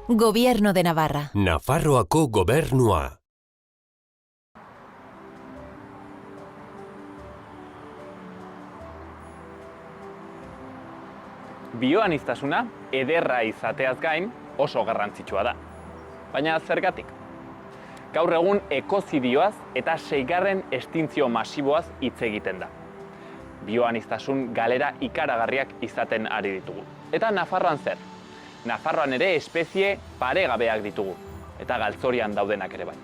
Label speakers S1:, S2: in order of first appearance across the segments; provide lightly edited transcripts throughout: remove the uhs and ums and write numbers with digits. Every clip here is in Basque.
S1: Gobierno de Navarra.
S2: Nafarroako gobernua.
S3: Bioaniztasuna ederra izateaz gain oso garrantzitsua da. Baina zergatik? Gaur egun ekozidioaz eta 6. estintzio masiboaz hitz egiten da. Bioaniztasun galera ikaragarriak izaten ari ditugu. Eta Nafarroan zer? Nafarroan ere espezie paregabeak ditugu, eta galtzorian daudenak ere bai.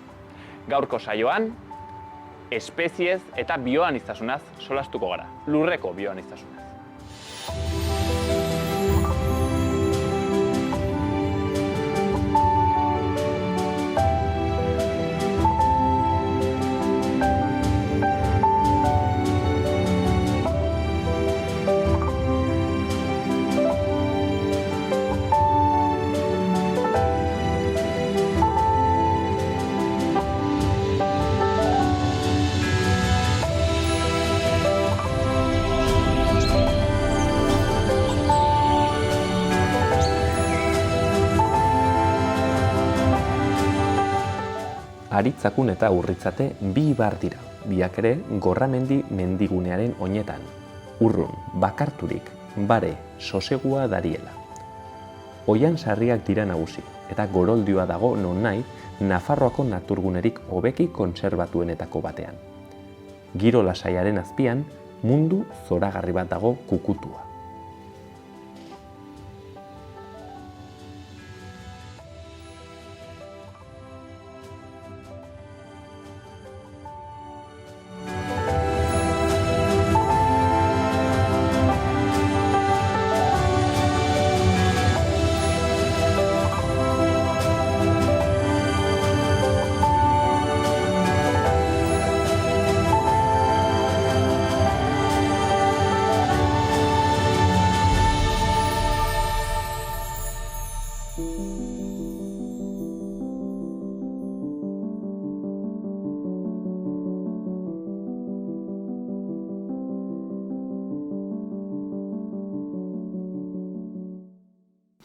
S3: Gaurko saioan, espeziez eta bioaniztasunaz solastuko gara, lurreko bioaniztasunaz. Aritzakun eta Urritzate bi ibar dira, biak ere Gorramendi mendigunearen oinetan. Urrun, bakarturik, bare, sosegua dariela. Oian sarriak dira nagusi, eta goroldioa dago nonahi Nafarroako naturgunerik hobeki kontserbatuenetako batean. Giro lasaiaren azpian, mundu zoragarri bat dago kukutua.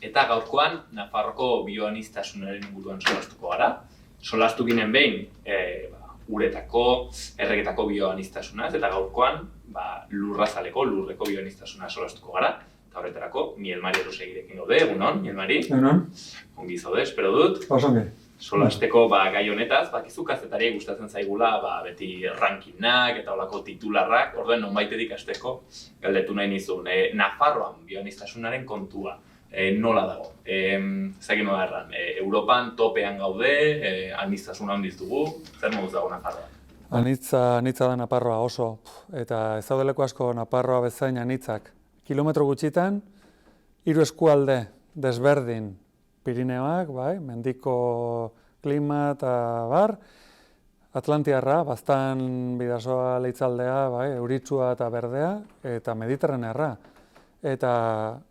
S3: Eta gaurkoan, Nafarroko bioaniztasunaren inguruan solastuko gara. Solastu ginen behin, uretako, erregetako bioaniztasunaz, eta gaurkoan, lurrazaleko, lurreko bioaniztasuna solastuko gara. Eta horretarako, Mielmari Erosegirekin gaude, egunon, Mielmari?
S4: Egunon.
S3: Ongi zaude, espero dut.
S4: Osongi.
S3: Solasteko gai honetaz, bakizu kazetariei gustatzen zaigula beti rankinnak eta holako titularrak, orduen nonbaitetik hasteko galdetu nahi nizun. Nafarroan bioaniztasunaren kontua. Nola dago. Ezagik nola erran, Europan topean gaude, aniztasun handiz dugu, zer moduz dago Nafarroa?
S4: Anitza da Nafarroa oso, eta ez daudeleko asko Nafarroa bezain anitzak. Kilometro gutxitan, 3 eskualde desberdin, Pirineoak, mendiko klima eta bar, Atlantiarra, Baztan bidasoa leitzaldea, euritsua eta berdea, eta Mediterranearra. Eta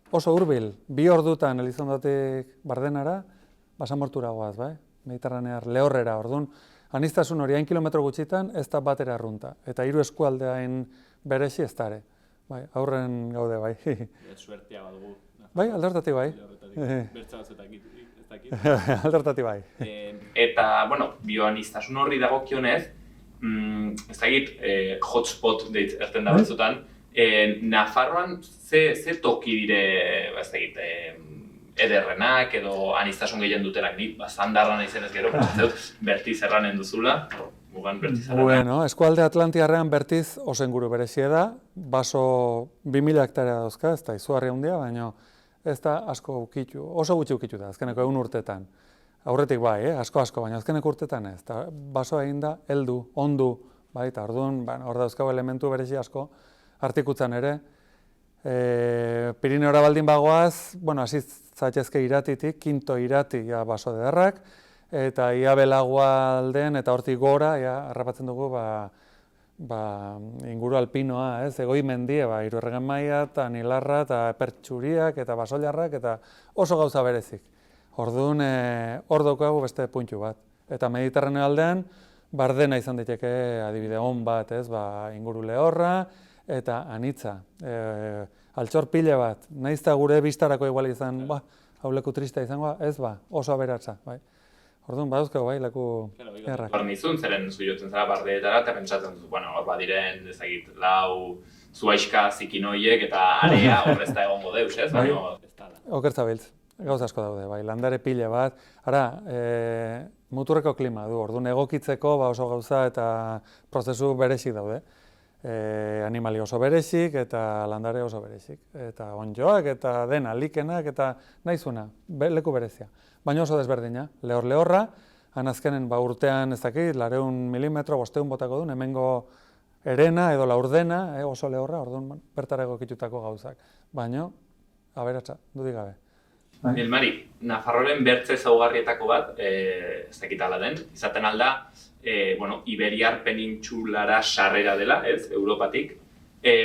S4: oso hurbil, 2 ordutan Elizondotik Bardenara, basamortura goaz, Mediterranear lehorrera, orduan, aniztasun hori 1 kilometro gutxitan ez da batera arrunta. Eta 3 eskualdeain beresi ez dare. Aurren gaude,
S3: Suertea badugu.
S4: Aldertatik
S3: Bertza batzuetakit, ez dakit.
S4: Aldertatik
S3: Eta, bioaniztasun horri dagokionez, ez dakit, hotspot erten da batzutan, Nafarroan ze toki dire, ez dakit, ederrenak edo aniztasun gehien dutenak, nik zandarra naizenez gero, Bertiz erranen duzula, mugan Bertiz erranen.
S4: Bueno, eskualde Atlantiarrean Bertiz oso inguru berezie da, baso 2000 hektarea dauzka, ez da izugarri handia, baina ez da asko ukitu, oso gutxi ukitu da, azkeneko 1 urtetan. Aurretik asko, baina azkeneko urtetan ez, eta baso egin da, heldu, ondu, eta orduan, hor dauzkago elementu berezi asko, artikutzan ere. Pirineora baldin bagoaz, hasi zaitezke iratitik, Kinto irati baso derrak, eta ia belagoa aldean, eta hortik gora, harrapatzen dugu, inguru alpinoa, egoi mendie, Irurregen maia, eta Nilarra, eta Pertxuriak, eta Basoilarrak, eta oso gauza berezik. Orduan, hor daukagu beste puntu bat. Eta Mediterraneo aldean, Bardena izan daiteke adibide on bat, inguru lehorra, eta anitza. Altxor pile bat, nahiz eta gure bistarako igual izan, hau leku tristea izangoa, ez ba, oso aberatsa, bai. Orduan, badauzkagu, bai, leku errak.
S3: Barnizun, zeren zuiotzen zara bardeetara, eta pentsatzen duzu, bueno, hor badiren, ezagit, lau, zuaiska zikinoiek, eta area horrez da egongo deus, ez?
S4: Bai.
S3: Baina, ez da.
S4: Okertzabiltz, gauza asko daude, bai, landare pile bat. Ara, muturreko klima du, orduan egokitzeko oso gauza eta prozesu berezik daude. Animali oso berezik eta landare oso berezik. Eta onjoak eta dena, likenak eta nahizuna, leku berezia. Baina oso desberdina, lehorra, azkenen urtean ez dakit, 200 milimetro, 500 botako duen, hemengo erena edo laurdena, oso lehorra, orduan bertara egokitutako gauzak. Baina, aberatsa, dudik gabe.
S3: Nilmari, Nafarroaren bertze ezaugarrietako bat, ez dakit ala den, izaten alda, Iberiar penintsulara sarrera dela, ez, Europatik.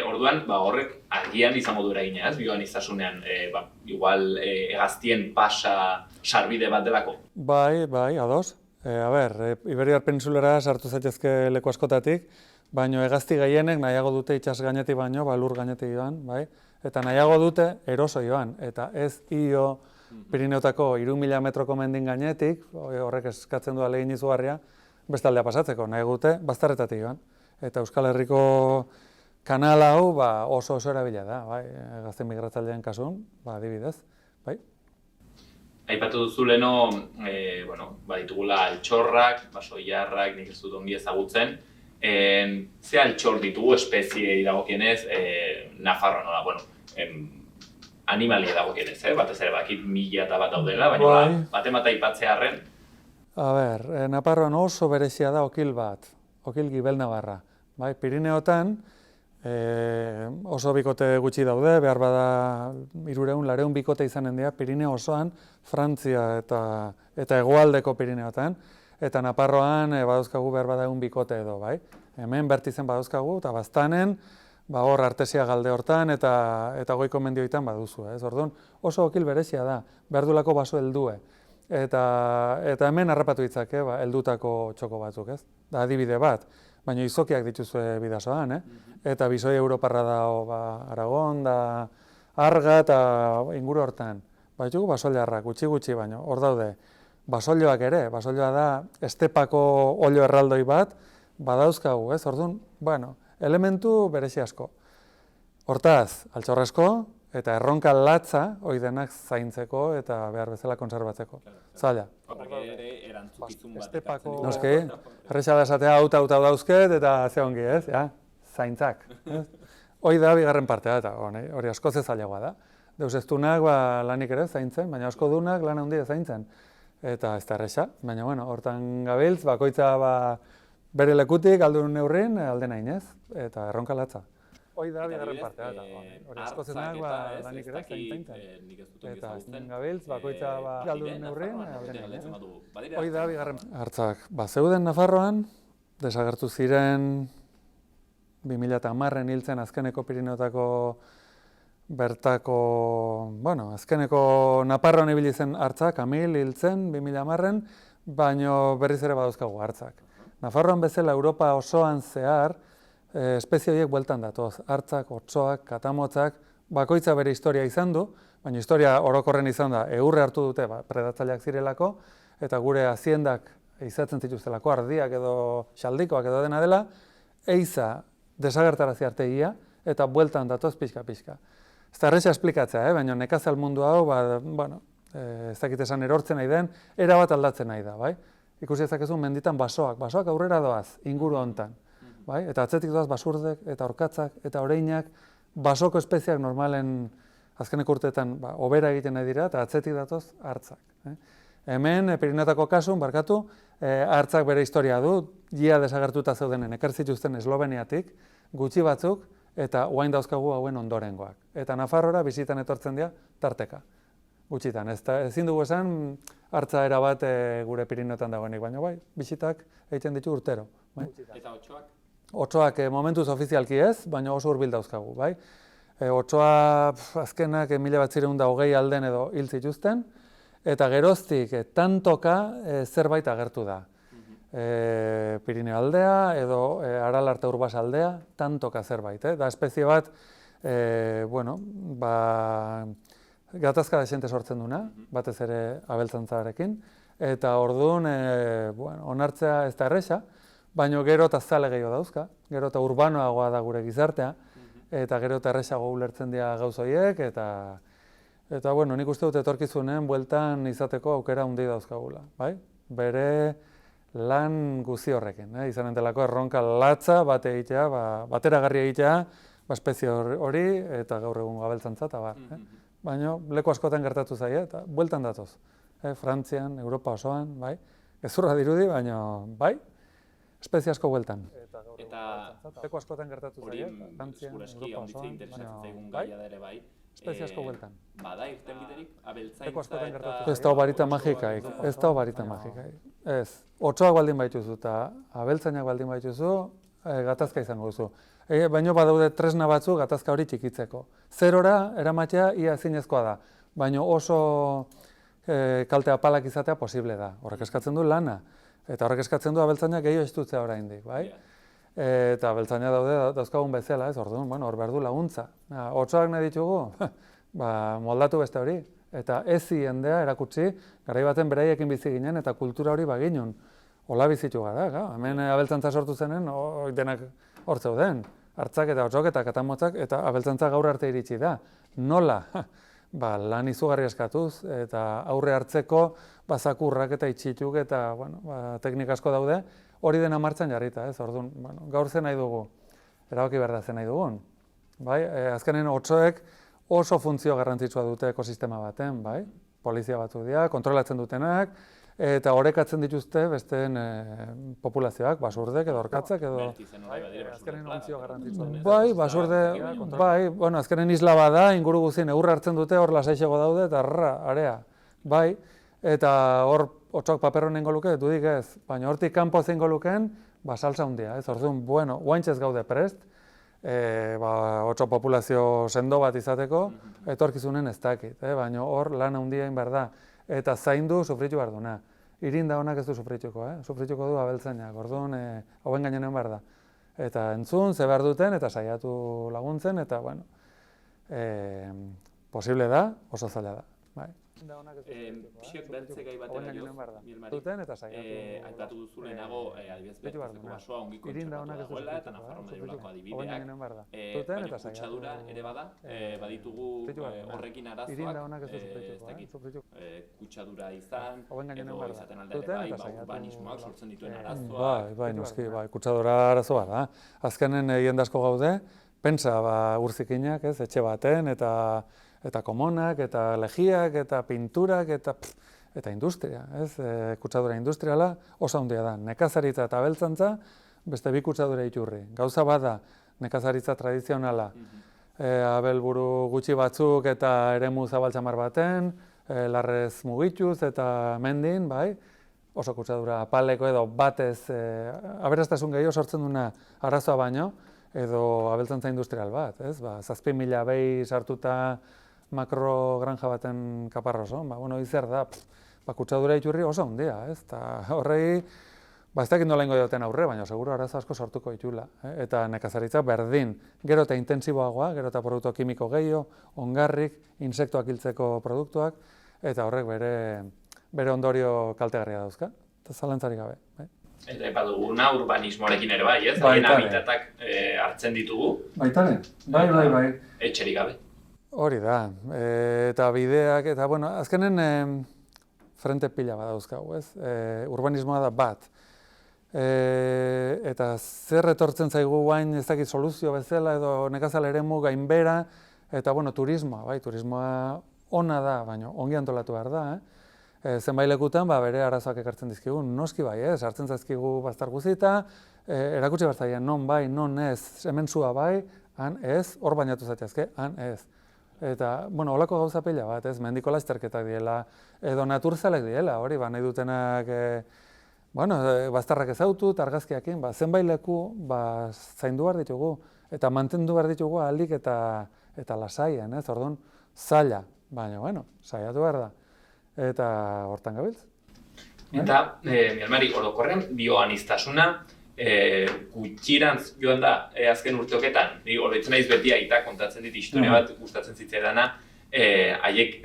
S3: Orduan, horrek agian izango du eragina, ez, bioan izasunean, igual hegaztien pasa sarbide bat delako.
S4: Bai, ados. Iberiar penintsulara sartu zaitezke leku askotatik, baina hegazti gehienek nahiago dute itsas gainetik baino, lur gainetik joan, bai? Eta nahiago dute eroso joan, eta ez io Pirineotako 3000 metroko mendin gainetik, horrek eskatzen du ahalegin izugarria, beste aldea pasatzeko, nahi dute bazterretatik joan. Eta Euskal Herriko kanala hau oso erabila da, bai? Gazte migratzaileen kasun, adibidez, bai?
S3: Aipatu duzu leno, ditugula altxorrak, basoilarrak, nik ez dut ongi ezagutzen. Ze altxor ditugu espezie dagokienez, Nafarroan nola, animalia dagokienez, batez ere bakit 1000 eta bat daudela, baina bat aipatzearren.
S4: Nafarroan oso berezia da okil bat, okil gibelnabarra. Pirineotan oso bikote gutxi daude, behar bada 300-400 bikote izanen dira Pirineo osoan, Frantzia eta hegoaldeko Pirineotan, eta Nafarroan badauzkagu behar bada 1 bikote edo, bai? Hemen bertizen badauzkagu, eta baztanen, hor Artesia galde hortan eta goiko mendioitan baduzu, ez? Orduan, oso okil berezia da, behar duelako baso heldue. Eta hemen harrapatu ditzake, heldutako txoko batzuk, ez? Da adibide bat, baina izokiak dituzue bidasoan, Eta bisoi europarra da Aragon, da Arga eta inguru hortan. Baitugu basoilarrak, gutxi baino, hor daude. Basoilloak ere, basoilloa da estepako olio erraldoi bat, badauzkagu, ez? Orduan, elementu berezi asko. Hortaz, altxorrezko eta erronka latza hori denak zaintzeko eta behar bezala konserbatzeko. Zaila.
S3: Horrek ere erantzukizun bat.
S4: Estepako, noski, erresa da esatea auta dauzket eta ze ongi, ez? Zaintzak. Hori da bigarren partea eta hori askoz ez zailagoa da. Deus ez dunak lanik ere zaintzen, baina asko dunak lan handia zaintzen. Eta ez da erresa, baina hortan gabiltz, bakoitza bere lekutik aldun neurrin, alde nahinez, eta erronka latza. Hoi da bigarren partea, eta hori askozenak lanik ere zaintzen. Eta azten gabiltz, bakoitza aldun neurrin, alde nahinez. Hoi da bigarren hartzak. Zeuden Nafarroan, desagertu ziren 2010 hiltzen azkeneko Pirineotako bertako, azkeneko Nafarroan ibili zen hartzak, Kamil hiltzen 2010, baino berriz ere badauzkagu hartzak. Nafarroan bezala Europa osoan zehar, espezie horiek bueltan datoz, hartzak, otsoak, katamotzak, bakoitza bere historia izan du, baina historia orokorren izan da, eurre hartu dute predatzaileak zirelako, eta gure haziendak izatzen zituztelako, ardiak edo xaldikoak edo dena dela, eiza desagertarazi arte ia, eta bueltan datoz pixka. Ez da erresa esplikatzea, baina nekazal mundu hau, ez dakit esan erortzen nahi den, erabat aldatzen nahi da, bai? Ikusi ezakezu menditan basoak aurrera doaz, inguru hontan. Eta atzetik doaz basurdek, eta orkatzak, eta oreinak, basoko espeziak normalen azkeneko urteetan obera egiten nahi dira, eta atzetik datoz hartzak. Hemen, Pirineotako kasun, hartzak bere historia du, ia desagertuta zeudenen, ekartzituzten Esloveniatik, gutxi batzuk, eta oain dauzkagu hauen ondorengoak. Eta Nafarrora bizitan etortzen dira tarteka. Gutxitan, ezin dugu esan hartza erabat gure Pirineotan dagoenik, baina bizitak egiten ditu urtero.
S3: Eta otsoak?
S4: Otsoak momentuz ofizialki ez, baina oso hurbil dauzkagu. Otsoa azkenak 1920 alden edo hil zituzten, eta geroztik tantoka zerbait agertu da. Pirineo aldea edo Aralar Urbas aldea, tantoka zerbait. Da espezie bat, gatazka desente sortzen duna, batez ere abeltzantzarekin, eta orduan, onartzea ez da erresa, baina gero eta zale gehiago dauzka, gero eta urbanoagoa da gure gizartea, eta gero eta erresago ulertzen dira gauz horiek, eta bueno, nik uste dut etorkizunen bueltan izateko aukera handi dauzkagula, bai? Bere lan guzi horrekin, izanen delako erronka latza bate egitea, bateragarri egitea, espezie hori, eta gaur egun abeltzantza, eta baina leku askotan gertatu zaie, eta bueltan datoz. Frantzian, Europa osoan, bai? Gezurra dirudi, baina bai? Espezie asko bueltan.
S3: Eta
S4: leku askotan gertatu zaie, Frantzian, Europa osoan, baina bai? Espezie asko bueltan.
S3: Bada irtenbiderik abeltzaintza eta...
S4: Ez da barita magikaik, ez da barita magikaik. Ez, otsoak baldin baituzu eta abeltzainak baldin baituzu, gatazka izango duzu. Baina badaude tresna batzu gatazka hori txikitzeko. Zerora eramatea ia ezinezkoa da, baina oso kalte apalak izatea posible da. Horrek eskatzen du lana, eta horrek eskatzen du abeltzainak gehiago estutzea oraindik, bai? Eta abeltzainak dauzkagun bezala, ez, orduan, hor behar du laguntza. Otsoak nahi ditugu, moldatu beste hori. Eta ezi jendea erakutsi, garai baten beraiekin bizi ginen eta kultura hori baginun. Hola bizitu gara, hemen abeltzantza sortu zenen, denak hor zeuden. Hartzak eta otsok eta katamotzak, eta abeltzantza gaur arte iritsi da. Nola? Lan izugarri eskatuz, eta aurre hartzeko zakurrak eta itxituk eta teknika asko daude, hori dena martxan jarrita, ez? Orduan, gaur zen nahi dugu, erabaki behar da zen nahi dugun. Bai? Azkenen otsoek oso funtzio garrantzitsua dute ekosistema baten, bai? Polizia batzuk dira, kontrolatzen dutenak, eta orekatzen dituzte besteen populazioak, basurdek edo orkatzak edo... Azkenen funtzio garrantzitsua. Bai, basurde, bai, azkenen isla bada, inguru guztien eurra hartzen dute, hor lasaixego daude, eta area, bai, eta hor otsoak paper honen luke, dudik ez, baina hortik kanpo zein lukeen, salsa hundia, ez, orduan, guaintxez gaude prest, otso populazio sendo bat izateko, etorkizunen ez dakit, baina hor lan handia behar da, eta zaindu sufritu behar duna. Irinda honak ez du sufrituko, sufrituko du abeltzainak, orduan, hauen gainenen behar da. Eta entzun, ze behar duten, eta saiatu laguntzen, eta, posible da, oso zaila da, bai.
S3: Pixek bertze gai batera joz, Mielmari, aipatu duzu lehenago, adibidez bertzeko basoa ongiko intxapatu dagoela, eta Nafarroa Maiolako adibideak, kutsadura ere bada, baditugu horrekin arazoak, ez dakit, kutsadura izan, edo izaten aldere bai, urbanismoak sortzen dituen arazoak.
S4: Bai, noski, kutsadura arazoa da. Azkenen jendasko gaude, pentsa urzikinak, etxe baten, eta komonak, eta legiak, eta pinturak, eta industria, kutsadura industriala oso handia da. Nekazaritza eta abeltzantza, beste bi kutsadura iturri. Gauza bada, nekazaritza tradizionala, abelburu gutxi batzuk eta eremu zabaltxamar baten, larrez mugituz eta mendin, bai, oso kutsadura apaleko edo batez, aberastasun gehiago sortzen duna arazoa baino, edo abeltzantza industrial bat, ez? 7.000 behi sartuta makrogranja baten kaparroso, izer da, kutsadura iturri oso handia, ez? Eta horrei, ez dakit nola ingo dioten aurre, baina seguro arazo asko sortuko ditula. Eta nekazaritza berdin, gero eta intensiboagoa, gero eta produktu kimiko gehiago, ongarrik, insektoak hiltzeko produktuak, eta horrek bere ondorio kaltegarria dauzka, eta zalantzarik gabe.
S3: Eta epaduguna urbanismoarekin ere bai, ez? Haien habitatak hartzen ditugu.
S4: Baitare, bai.
S3: Etxerik gabe.
S4: Hori da, eta bideak, eta azkenen frente pila bat dauzkagu, ez? Urbanismoa da bat. Eta zer etortzen zaigu guain ez dakit soluzio bezala edo nekazal eremu gainbera, eta turismoa, bai, turismoa ona da, baina ongi antolatu behar da, zenbait lekutan bere arazoak ekartzen dizkigu, noski bai, sartzen zaizkigu baztar guzita, erakutsi behar zaien non bai, non ez, hemen zua bai, han ez, hor bainatu zaitezke, han ez. Eta, holako gauza pila bat, ez, mendiko lasterketak diela, edo naturzalek diela, hori, nahi dutenak, baztarrak ezautu, argazkiakin, zenbait leku, zaindu behar ditugu, eta mantendu behar ditugu ahalik eta lasaien, ez, orduan, zaila, baina, saiatu behar da, eta hortan gabiltz.
S3: Eta, Mielmari, orokorren, bioaniztasuna, gutxirantz joan da azken urteoketan, oroitzen naiz beti aita kontatzen dit historia bat gustatzen zitzaidana, haiek,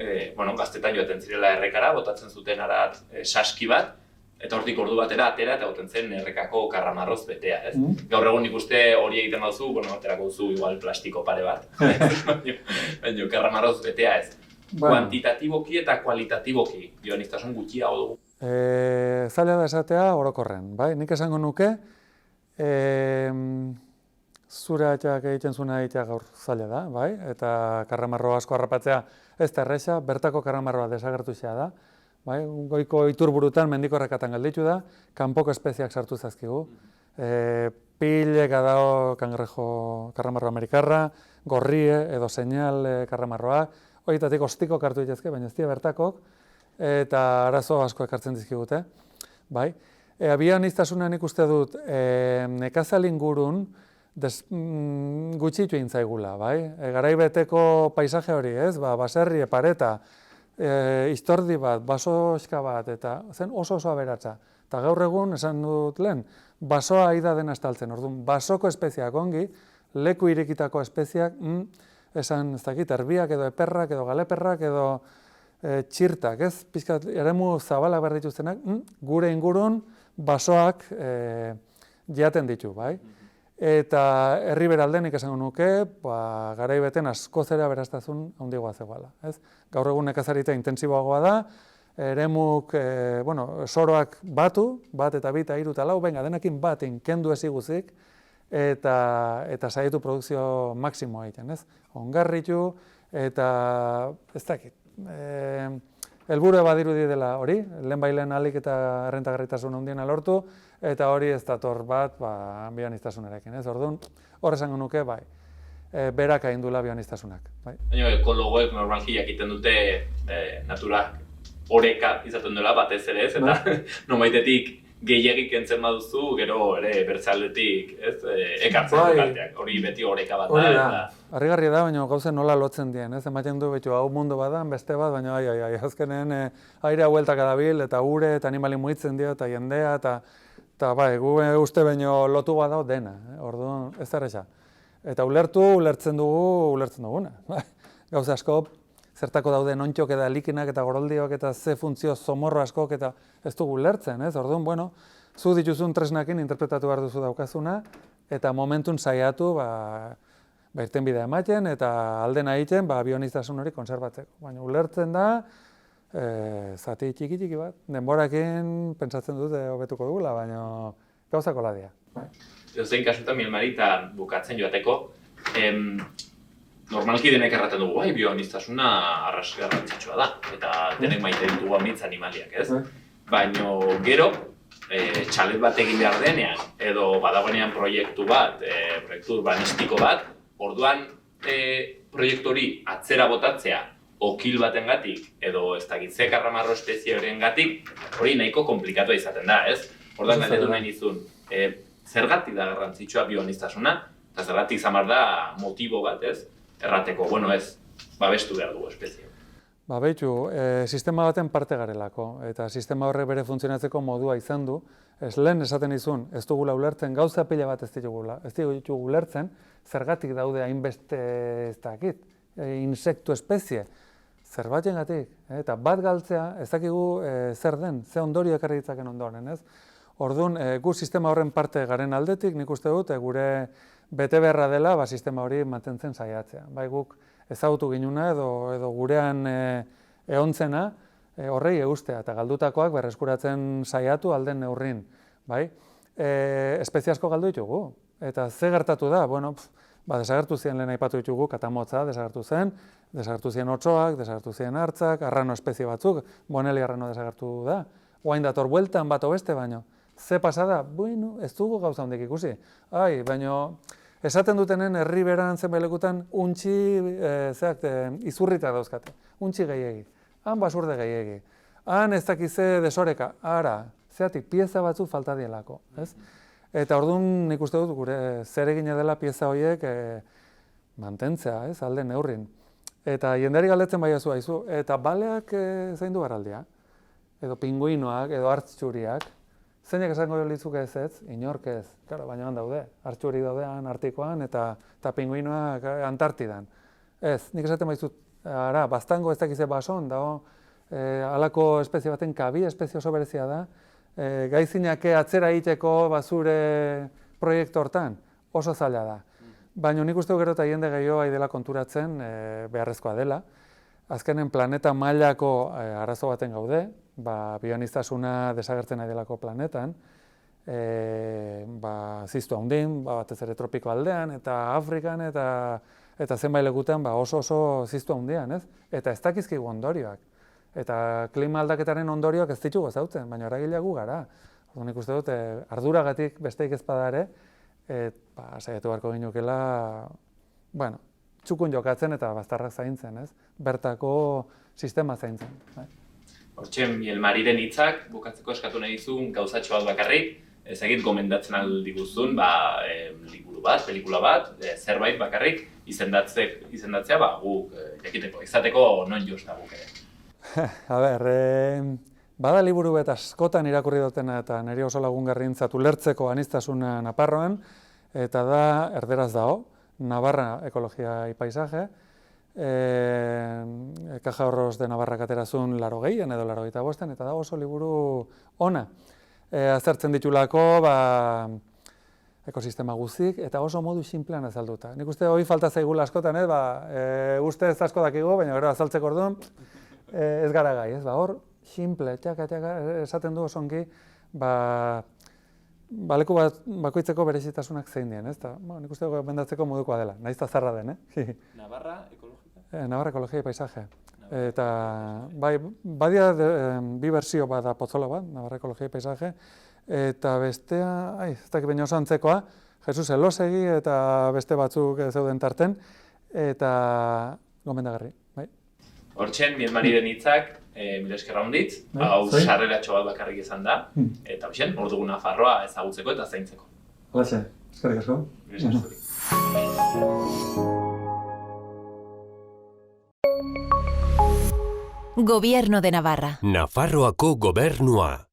S3: gaztetan joaten zirela errekara, botatzen zuten arat saski bat, eta hortik ordu batera atera eta goten zen errekako karramarroz betea, ez? Gaur egun nik uste hori egiten baduzu, aterako duzu igual plastiko pare bat, baina karramarroz betea ez. Kuantitatiboki eta kualitatiboki bioaniztasun gutxiago dugu.
S4: Zaila da esatea orokorren, bai? Nik esango nuke, zure atxak egiten zuna egitea gaur zaila da, bai? Eta karramarro asko harrapatzea ez da erresa, bertako karramarroa desagertuzea da. Bai, goiko iturburutan mendiko errekatan gelditu da, kanpoko espeziak sartu zazkigu. Pilek adao kangrejo karramarro amerikarra, gorrie edo seinal karramarroa, horietatik ostiko kartu ditezke, baina ez dira bertakok, eta arazo asko ekartzen dizkigute. Bai. Bioaniztasuna nik uste dut nekazal ingurun gutxitu egin zaigula, bai? Garaibeteko paisaje hori, ez? Baserri, pareta, istordi bat, basoska bat, eta zen oso aberatsa. Eta gaur egun, esan dut lehen, basoa aida dena estaltzen. Orduan, basoko espeziak ongi, leku irekitako espeziak, esan ez dakit, erbiak edo eperrak edo galeperrak edo txirtak, ez? Pizkat, eremu zabalak behar dituztenak, gure ingurun basoak jaten ditu, bai? Eta herri beraldenik esango nuke, garaibeten askoz ere aberastazun handiagoa zegoela, ez? Gaur egun nekazarita intentsiboagoa da, eremuk, soroak batu, bat eta bita, hiru eta lau, denekin batin kendu eziguzik, eta saietu produkzio maksimoa egiten, ez? Ongarritu, eta ez dakit, helburua badirudi dela hori, lehenbailen alik eta errentagarritasun handiena lortu, eta hori ez dator bat bioaniztasunarekin, ez? Orduan, hor esango nuke, bai, berak aindula bioaniztasunak. Bai.
S3: Baina ekologoek normalki jakiten dute natura oreka izaten dela batez ere, ez? Eta nomaitetik gehiagik entzen baduzu, gero ere bertzaldetik, ez? Ekartzen du kalteak, hori beti oreka bat da. Hori da,
S4: harrigarria da, baina gauzen nola lotzen dien, ez? Ematen du, betu, hau mundu badan, beste bat, baina azkenen airea hueltaka dabil, eta ure, eta animali mugitzen dio, eta jendea, eta bai, gu uste baino lotu badao dena, orduan ez da erresa. Eta ulertzen duguna. Gauza asko, zertako dauden ontxok eta likinak eta goroldiok eta ze funtzio zomorro askok eta ez dugu ulertzen, ez? Orduan, zu dituzun tresnakin interpretatu behar duzu daukazuna, eta momentun saiatu, irtenbidea ematen eta aldena egiten, bioaniztasun hori konserbatzeko. Baina ulertzen da, zati txiki bat, denborakin pentsatzen dute hobetuko dugula, baina gauzako ladia.
S3: Zein kasutan Milmarita bukatzen joateko, normalki denek erraten dugu, bioaniztasuna arras garrantzitsua da, eta denek maite ditugu amitz animaliak, ez? Baina gero, txalet bat egin behar denean, edo badagoenean proiektu bat, proiektu urbanistiko bat, orduan proiektu hori atzera botatzea, okil batengatik edo ez dakit ze karramarro espeziearengatik, hori nahiko komplikatua izaten da, ez? Orduan galdetu nahi nizun, zergatik da garrantzitsua bioaniztasuna, eta zergatik izan da motibo bat, ez? Errateko, ez, babestu behar dugu espezie.
S4: Behitu, sistema baten parte garelako, eta sistema horrek bere funtzionatzeko modua izan du, lehen esaten izun, ez dugula ulertzen, gauza pila bat ez ditugu ulertzen, zergatik daude hainbeste ez dakit, insektu espezie, zerbatengatik, eta bat galtzea ez dakigu zer den, ze ondorio ekarri ditzaken ondoren, ez? Orduan, gu sistema horren parte garen aldetik, nik uste dut, gure bete beharra dela sistema hori mantentzen saiatzea. Bai, guk ezagutu ginuna edo gurean ehontzena horrei eustea eta galdutakoak berreskuratzen saiatu alden neurrin. Bai? Espezie asko galdu ditugu. Eta ze gertatu da? Desagertu ziren lehen aipatu ditugu, katamotza desagertu ziren otsoak, desagertu ziren hartzak, arrano espezie batzuk, boneli arrano desagertu da. Oain dator bueltan bat beste baino. Ze pasada? Ez dugu gauza hondik ikusi. Baina esaten dutenen herri beran zenbailekutan untxi izurritak dauzkate. Untxi gehiegi. Han basurde gehiegi. Han ez dakize desoreka. Zeatik pieza batzuk falta dielako. Eta orduan nik uste dut gure zeregina dela pieza horiek mantentzea, alde neurrin. Eta jendeari galdetzen baiazu haizu. Eta baleak zein du garaldia? Edo pinguinoak, edo hartxuriak. Zeinak esango litzuk ez, inork ez. Baina han daude, hartxuri daudean, Artikoan, eta pinguinoak Antartidan. Ez, nik esaten baizut, ara, baztango ez dakize bason, dago, halako espezie baten kabi, espezie oso berezia da, gaizinak atzera egiteko zure proiektu hortan, oso zaila da. Baina nik uste gero eta jende gehiago dela konturatzen beharrezkoa dela. Azkenen planeta mailako arazo baten gaude, bioaniztasuna desagertzen ari delako planetan, ziztu handin, batez ere tropiko aldean, eta Afrikan, eta zenbait lekutan oso ziztu handian, ez? Eta ez dakizkigu ondorioak. Eta klima aldaketaren ondorioak ez ditugu ezautzen, baina eragilea gu gara. Nik uste dut, arduragatik besteik ez bada ere, saiatu beharko ginukela, txukun jokatzen eta baztarrak zaintzen, ez? Bertako sistema zaintzen.
S3: Hortxe, Mielmariren hitzak bukatzeko eskatu nahi dizun gauzatxo bat bakarrik, ezagit gomendatzen aldiguzun, liburu bat, pelikula bat, zerbait bakarrik izendatzea guk jakiteko, izateko non josta guk ere.
S4: A ber, bada liburu bat askotan irakurri dutena eta niri oso lagungarrintzat ulertzeko aniztasuna Nafarroan, eta da erderaz dago, Navarra ekologia y paisaje, Caja Ahorros de Navarra katerazun 80 edo 85, eta da oso liburu ona. Aztertzen ditulako, ekosistema guzik, eta oso modu sinplean azalduta. Nik uste hori falta zaigula askotan, uste ez asko dakigu, baina gero azaltzeko orduan, ez gara gai, ez? Hor, simple, txaka, esaten du osongi, leku bakoitzeko berezitasunak zein dien, ez? Nik uste bendatzeko modukoa dela, nahiz eta zarra den,
S3: Navarra ekologika?
S4: Navarra ekologia y paisaje. Eta, badia bi bersio bada potzola bat, Navarra ekologia y paisaje, eta bestea, ez dakit baina oso antzekoa, Jesus Elosegi eta beste batzuk zeuden tarten, eta gomendagarri, bai.
S3: Hortxen, Mielmariren hitzak, mila esker handitz, hau sarreratxo bat bakarrik izan da, eta hoxen, hor dugu Nafarroa ezagutzeko eta zaintzeko.
S4: Holaxe, eskerrik asko.
S1: Gobierno de Navarra.
S2: Nafarroako gobernua.